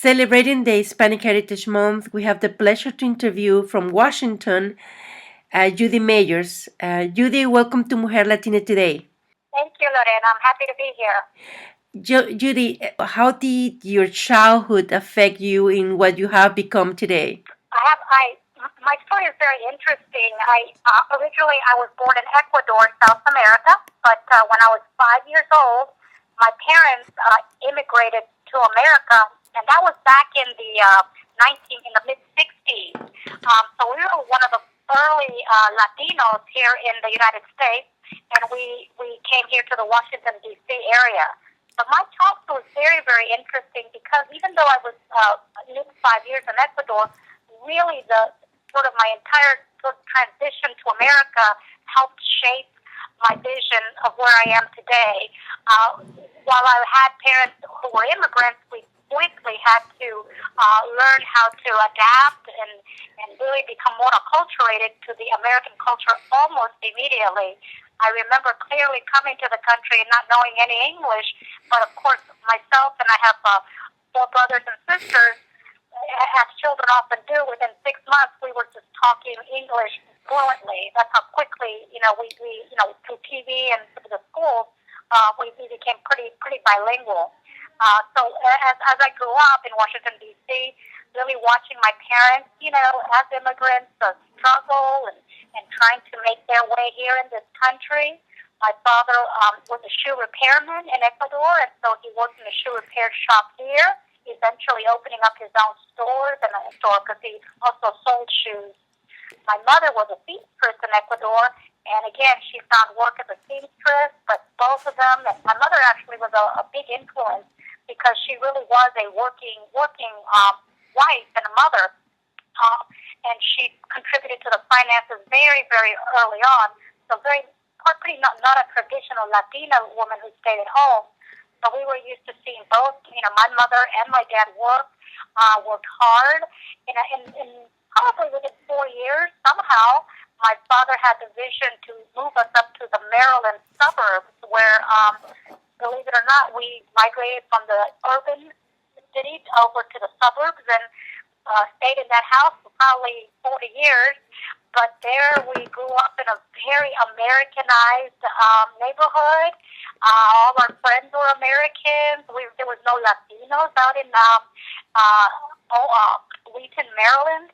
Celebrating the Hispanic Heritage Month, we have the pleasure to interview from Washington, Judy Majors. Judy, welcome to Mujer Latina Today. Thank you, Lorena. I'm happy to be here. Judy, how did your childhood affect you in what you have become today? My story is very interesting. Originally I was born in Ecuador, South America, but when I was 5 years old, my parents immigrated to America, and that was back in the in the mid 60s. So we were one of the early Latinos here in the United States, and we came here to the Washington D.C. area. But my childhood was very, very interesting because even though I was lived 5 years in Ecuador, really the sort of my entire sort of transition to America helped shape my vision of where I am today. While I had parents who were immigrants, we quickly had to learn how to adapt and really become more acculturated to the American culture almost immediately. I remember clearly coming to the country and not knowing any English, but of course myself and I have 4 brothers and sisters, as children often do, within 6 months we were just talking English fluently. That's how quickly, we through TV and through the schools, we became pretty bilingual. So as I grew up in Washington, D.C., really watching my parents, as immigrants, struggle and trying to make their way here in this country. My father was a shoe repairman in Ecuador, and so he worked in a shoe repair shop here, eventually opening up his own stores and a store because he also sold shoes. My mother was a seamstress in Ecuador, and again, she found work as a seamstress, but both of them, and my mother actually was a big influence because she really was a working wife and a mother, and she contributed to the finances very, very early on. So pretty not a traditional Latina woman who stayed at home. So we were used to seeing both, my mother and my dad worked hard, and probably within 4 years, somehow, my father had the vision to move us up to the Maryland suburbs where, believe it or not, we migrated from the urban city over to the suburbs and stayed in that house for probably 40 years. But there we grew up in a very Americanized neighborhood. All our friends were Americans. There was no Latinos out in Wheaton, Maryland.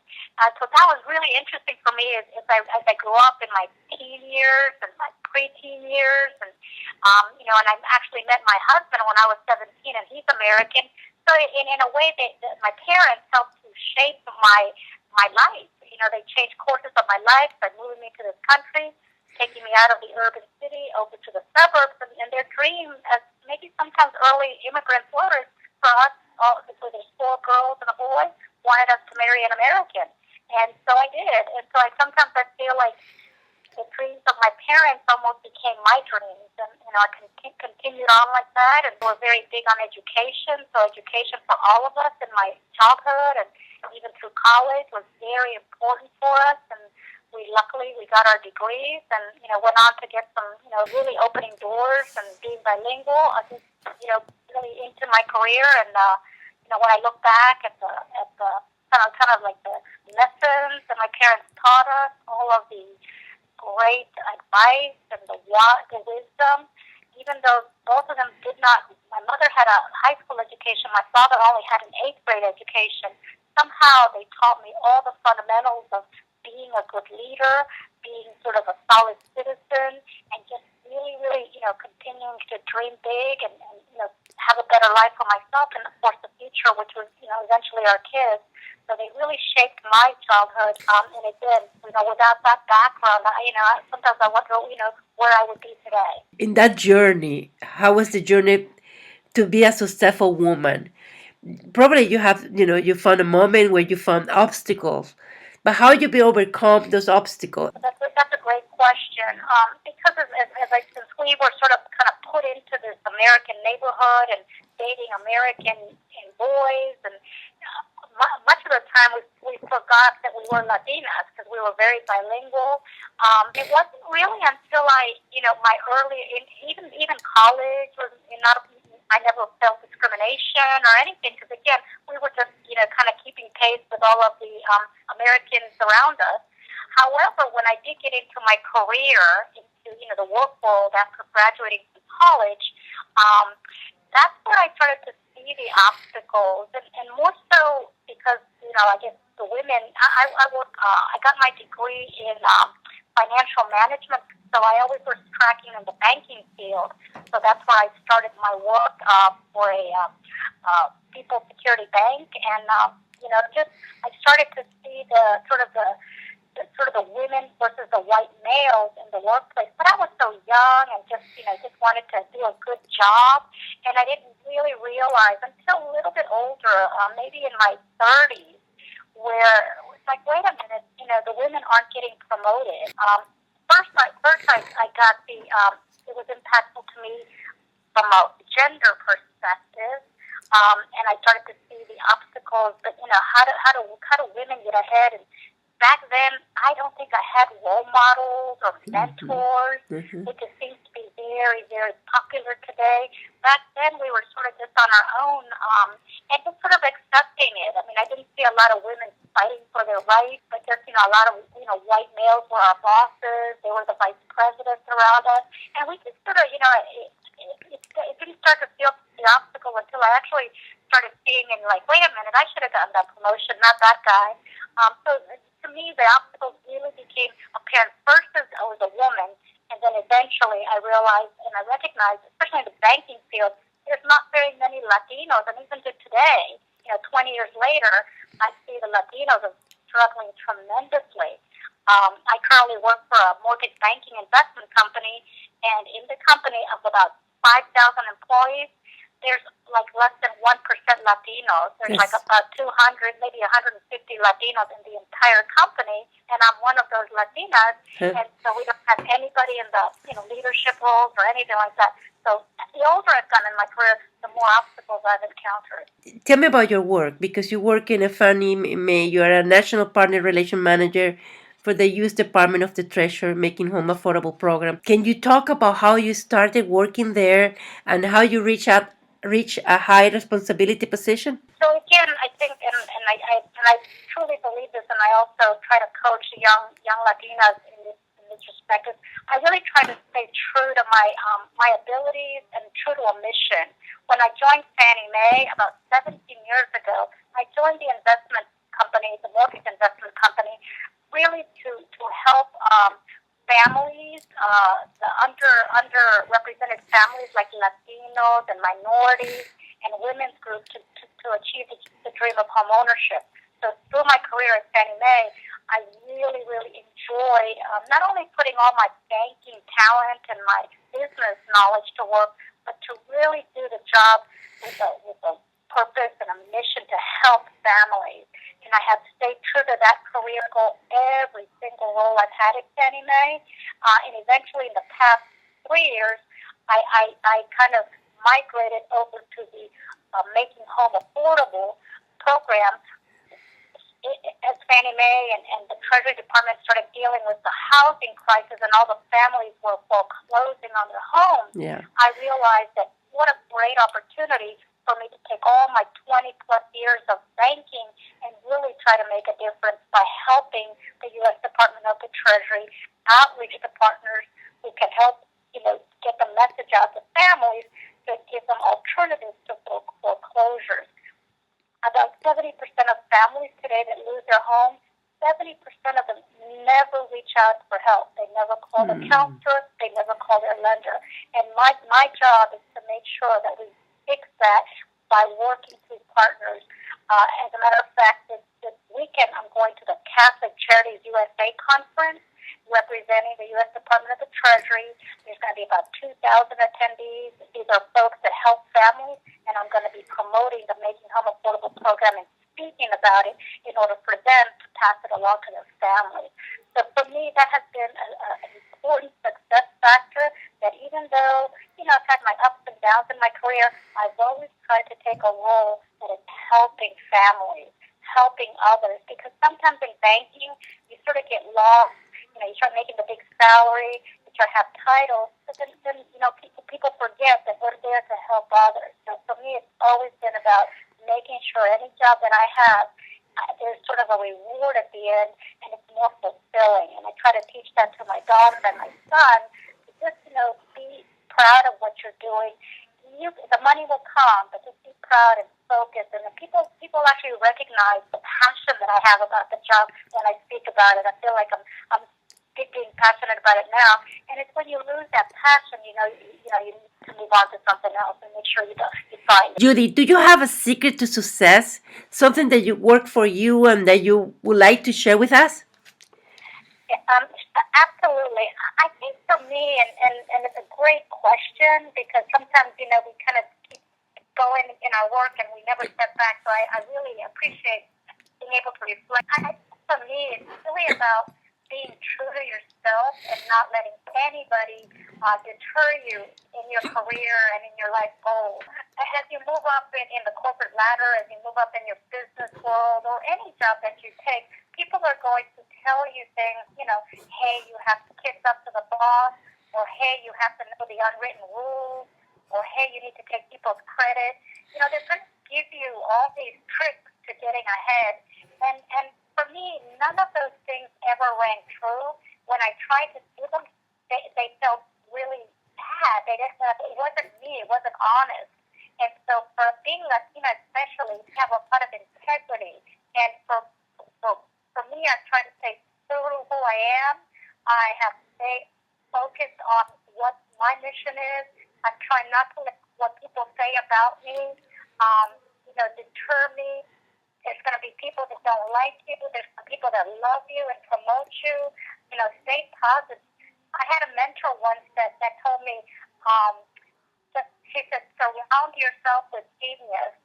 So that was really interesting for me as I grew up in my teen years and my preteen years. And I actually met my husband when I was 17, and he's American. So in a way, my parents helped to shape my life. They changed courses of my life by moving me to this country, taking me out of the urban city over to the suburbs, and their dream, as maybe sometimes early immigrants were, for us, for there's 4 girls and a boy, wanted us to marry an American. And so I did. And so sometimes I feel like the dreams of my parents almost became my dreams. And, I continued on like that, and we're very big on education. So education for all of us in my childhood and even through college was very important for us. And luckily we got our degrees and, went on to get some, really opening doors and being bilingual. I think, really into my career. And, when I look back at the kind of like the lessons that my parents taught us, all of the great advice and the wisdom, even though both of them did not, my mother had a high school education, my father only had an 8th grade education. Somehow they taught me all the fundamentals of being a good leader, being sort of a solid citizen, and just really, really, continuing to dream big and have a better life for myself and, of course, the future, which was, eventually our kids. So they really shaped my childhood, and it did. Without that background, sometimes I wonder, where I would be today. In that journey, how was the journey to be a successful woman? Probably you have, you found a moment where you found obstacles, but how you be overcome those obstacles? That's a great question. Because since we were sort of kind of put into this American neighborhood and dating American boys, and much of the time we forgot that we were Latinas because we were very bilingual. It wasn't really until my early, even college was not I never felt discrimination or anything because, again, we were just, kind of keeping pace with all of the Americans around us. However, when I did get into my career, into, the work world after graduating from college, that's where I started to see the obstacles, and more so because, I guess the women, I got my degree in financial management, so I always was tracking in the banking field. So that's where I started my work for a people security bank, and just I started to see the women versus the white males in the workplace. But I was so young and just wanted to do a good job, and I didn't really realize until a little bit older, maybe in my 30s, where it's like, wait a minute, the women aren't getting promoted. First I got it was impactful to me from a gender perspective, and I started to see the obstacles. But how do women get ahead? And back then, I don't think I had role models or mentors. Mm-hmm. It just seems to be very, very popular today. Back then, we were sort of just on our own, and just sort of accepting it. I mean, I didn't see a lot of women fighting for their rights, but just, a lot of, white males were our bosses. They were the vice presidents around us. And we just sort of, it didn't start to feel the obstacle until I actually started seeing and like, wait a minute, I should have gotten that promotion, not that guy. So to me, the obstacles really became apparent first as I was a woman, and then eventually I realized and I recognized, especially in the banking field, there's not very many Latinos, and even to today, 20 years later, I see the Latinos are struggling tremendously. I currently work for a mortgage banking investment company, and in the company of about 5,000 employees, there's like less than 1% Latinos. There's Yes. like about 200, maybe 150 Latinos in the entire company, and I'm one of those Latinas. And so we don't have anybody in the leadership roles or anything like that. So the older I've gotten in my career, the more obstacles I've encountered. Tell me about your work, because you work in a Fannie Mae. You are a National Partner Relation Manager for the U.S. Department of the Treasury Making Home Affordable program. Can you talk about how you started working there and how you reach a high responsibility position? So again, I think, and I truly believe this, and I also try to coach young Latinas in this respect. Is I really try to stay true to my abilities and true to a mission. When I joined Fannie Mae about 17 years ago, I joined the investment company, the mortgage investment company, really to help families, the underrepresented families like Latinos and minorities and women's groups to achieve the dream of home ownership. So through my career at Fannie Mae, I really, really enjoy not only putting all my banking talent and my business knowledge to work, but to really do the job with a purpose and a mission to help families. And I have stayed true to that career goal every single role I've had at Fannie Mae. And eventually in the past 3 years, I kind of migrated over to the Making Home Affordable program as Fannie Mae and the Treasury Department started dealing with the housing crisis and all the families were foreclosing on their homes. Yeah. I realized that what a great opportunity for me to take all my 20-plus years of banking and really try to make a difference by helping the U.S. Department of the Treasury outreach to partners who can help, get the message out to families to give them alternatives to foreclosures. About 70% of families today that lose their homes, 70% of them never reach out for help. They never call the counselor. They never call their lender. And my job is to make sure that we fix that by working through partners. As a matter of fact, this weekend I'm going to the Catholic Charities USA conference representing the U.S. Department of the Treasury. There's going to be about 2,000 attendees. These are folks that help families, and I'm going to be promoting the Making Home Affordable program and speaking about it in order for them to pass it along to their families. So for me, that has been an important success factor that even though, I've had my ups and downs in my career, I've always tried to take a role that is helping families, helping others, because sometimes in banking, you sort of get lost. You start making the big salary, you start to have titles, but then people forget that we're there to help others. me, it's always been about making sure any job that I have, there's sort of a reward at the end, and it's more fulfilling. And I try to teach that to my daughter and my son. Just, be proud of what you're doing. The money will come, but just be proud and focused. And the people actually recognize the passion that I have about the job when I speak about it. I feel like I'm being passionate about it now. And it's when you lose that passion, you need to move on to something else and make sure you find it. Judy, do you have a secret to success? Something that you work for you and that you would like to share with us? Absolutely. I think for me, and it's a great question because sometimes, we kind of keep going in our work and we never step back. So I really appreciate being able to reflect. I think for me, it's really about being true to yourself and not letting anybody deter you in your career and in your life goals. As you move up in the corporate ladder, as you move up in your business world or any job that you take, people are going to tell you things, hey, you have to kiss up to the boss, or hey, you have to know the unwritten rules, or hey, you need to take people's credit. They're going to give you all these tricks to getting ahead. And for me, none of those things ever rang true. When I tried to do them, they felt really bad. It wasn't me. It wasn't honest. And so for being Latina especially, you have a lot of integrity. And for me, I try to stay true to who I am. I have stayed focused on what my mission is. I try not to let what people say about me, deter me. There's going to be people that don't like you. There's some people that love you and promote you. Stay positive. I had a mentor once that told me, she said, surround yourself with genius.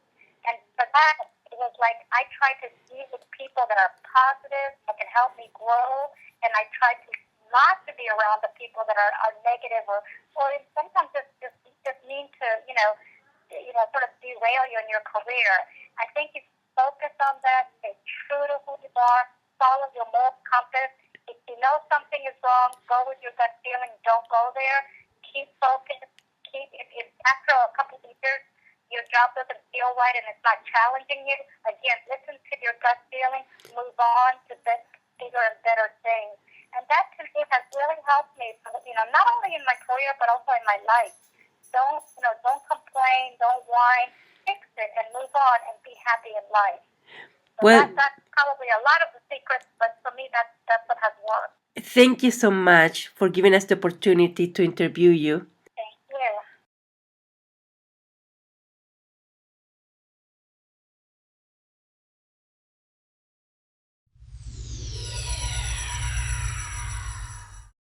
And for that, it was like I try to be with people that are positive, that can help me grow, and I try to not to be around the people that are negative or sometimes just mean to, sort of derail you in your career. I think you focus on that, stay true to who you are, follow your moral compass. If you know something is wrong, go with your gut feeling, don't go there. Keep focused. If after a couple of years your job doesn't feel right and it's not challenging you, again, listen to your gut feeling, move on to bigger and better things. And that to me has really helped me, not only in my career but also in my life. Don't complain, don't whine, fix it and move on and be happy in life. So Well, that's probably a lot of the secrets, but for me that's what has worked. thank you so much for giving us the opportunity to interview you.